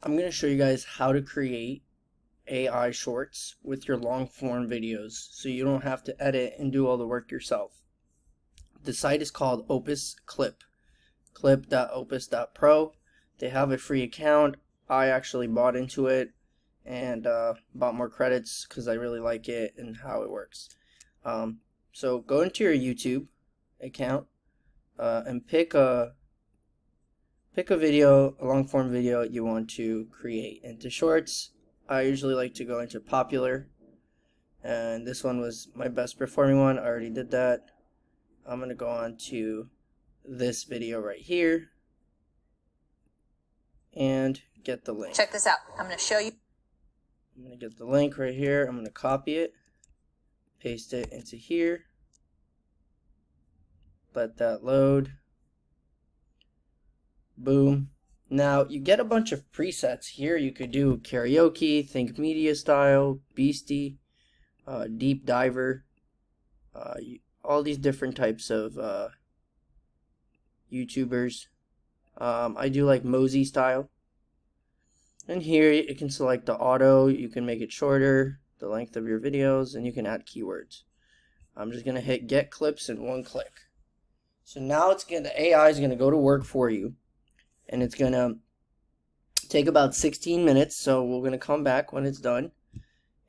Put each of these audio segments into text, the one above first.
I'm going to show you guys how to create AI shorts with your long form videos so you don't have to edit and do all the work yourself. The site is called Opus Clip, clip.opus.pro. They have a free account. I actually bought into it and bought more credits because I really like it and how it works. So go into your YouTube account and pick a video, a long form video you want to create into shorts. I usually like to go into popular, and this one was my best performing one. I already did that. I'm going to go on to this video right here and get the link. Check this out. I'm going to show you. I'm going to get the link right here. I'm going to copy it, paste it into here, let that load. Boom. Now you get a bunch of presets here. You could do karaoke, think media style, beastie, deep diver, all these different types of YouTubers. I do like Mosey style. And here you can select the auto. You can make it shorter, the length of your videos, and you can add keywords. I'm just gonna hit get clips in one click. So now the AI is gonna go to work for you. And it's going to take about 16 minutes, so we're going to come back when it's done.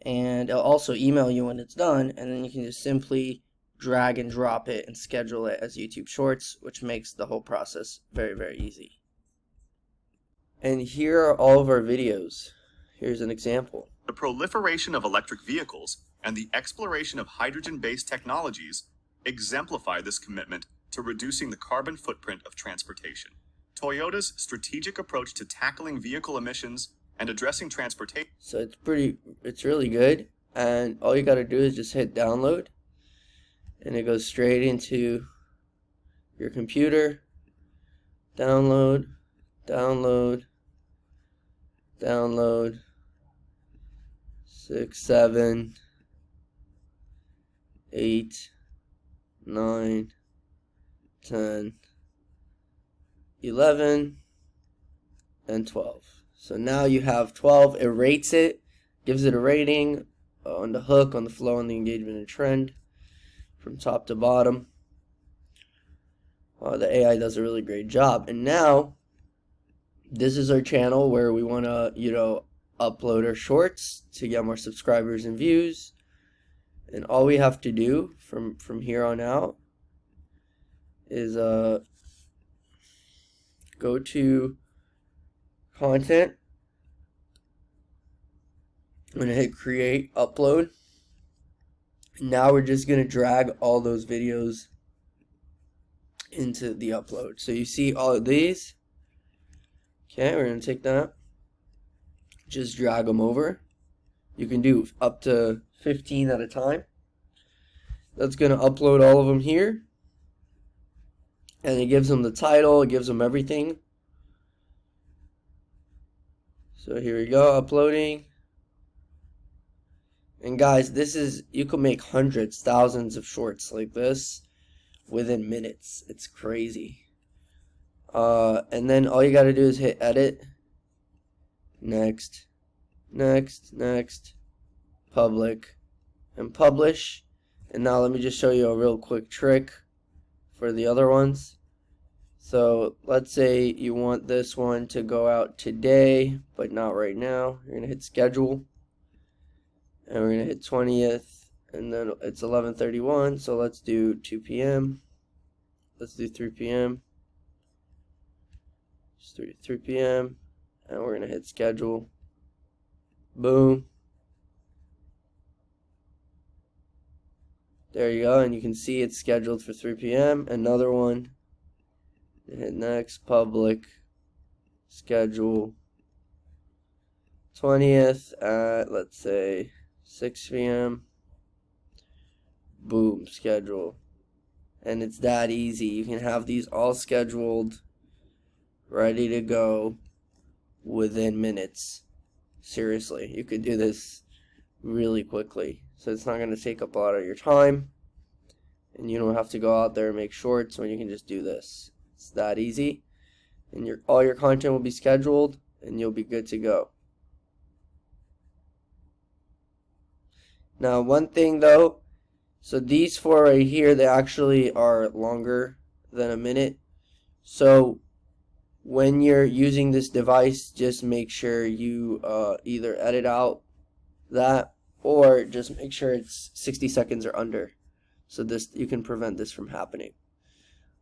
And it'll also email you when it's done, and then you can just simply drag and drop it and schedule it as YouTube Shorts, which makes the whole process very, very easy. And here are all of our videos. Here's an example. The proliferation of electric vehicles and the exploration of hydrogen-based technologies exemplify this commitment to reducing the carbon footprint of transportation. Toyota's strategic approach to tackling vehicle emissions and addressing transportation. So it's really good, and all you got to do is just hit download, and it goes straight into your computer. Download, download, download. 6, 7, 8, 9, 10. 11 and 12. So now you have 12. It rates it, gives it a rating on the hook, on the flow, on the engagement and trend from top to bottom. The AI does a really great job. And now this is our channel where we want to, upload our shorts to get more subscribers and views. And all we have to do from here on out is go to content. I'm going to hit create, upload. Now we're just going to drag all those videos into the upload. So you see all of these. Okay, we're going to take that. Just drag them over. You can do up to 15 at a time. That's going to upload all of them here. And it gives them the title, it gives them everything. So here we go, uploading. And guys, you can make hundreds, thousands of shorts like this within minutes. It's crazy. And then all you got to do is hit edit, next, next, next, public, and publish. And now let me just show you a real quick trick for the other ones. So let's say you want this one to go out today, but not right now. You're gonna hit schedule, and we're gonna hit 20th, and then it's 11:31. So let's do 2 p.m. Let's do 3 p.m. Just 3 p.m. and we're gonna hit schedule. Boom. There you go, and you can see it's scheduled for 3 p.m. Another one. Hit next, public, schedule, 20th at, let's say, 6 p.m. Boom, schedule. And it's that easy. You can have these all scheduled, ready to go within minutes. Seriously, you could do this really quickly. So it's not going to take up a lot of your time. And you don't have to go out there and make shorts when you can just do this. It's that easy. And all your content will be scheduled. and you'll be good to go. Now, one thing though, so these 4 right here, they actually are longer than a minute. So when you're using this device, just make sure you either edit out that or just make sure it's 60 seconds or under. So this, you can prevent this from happening.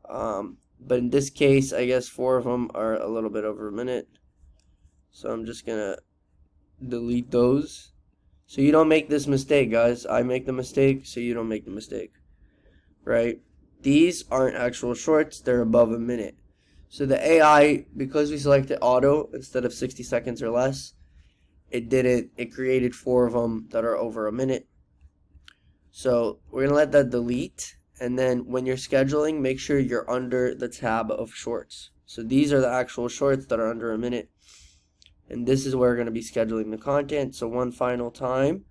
But in this case, I guess 4 of them are a little bit over a minute. So I'm just gonna delete those. So you don't make this mistake, guys. I make the mistake, so you don't make the mistake. Right? These aren't actual shorts, they're above a minute. So the AI, because we selected auto instead of 60 seconds or less, it created 4 of them that are over a minute. So we're gonna let that delete, and then when you're scheduling, make sure you're under the tab of shorts. So these are the actual shorts that are under a minute, and this is where we're gonna be scheduling the content. So one final time,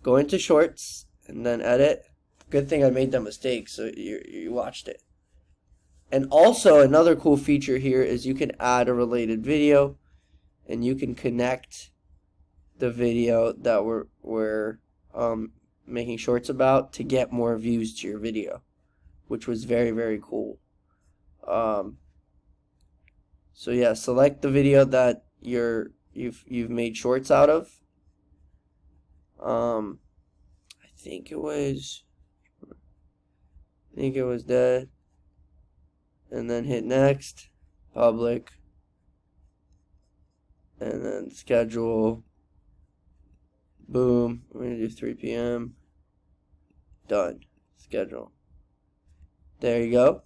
go into shorts and then edit. Good thing I made that mistake, so you watched it. And also another cool feature here is you can add a related video, and you can connect the video that we're making shorts about to get more views to your video, which was very, very cool. So yeah, select the video that you've made shorts out of. I think it was that, and then hit next, public, and then schedule. Boom, we're gonna do 3 p.m. Done. Schedule. There you go.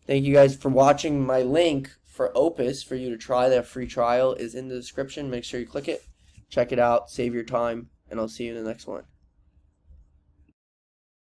Thank you guys for watching. My link for Opus for you to try that free trial is in the description. Make sure you click it, check it out, save your time, and I'll see you in the next one.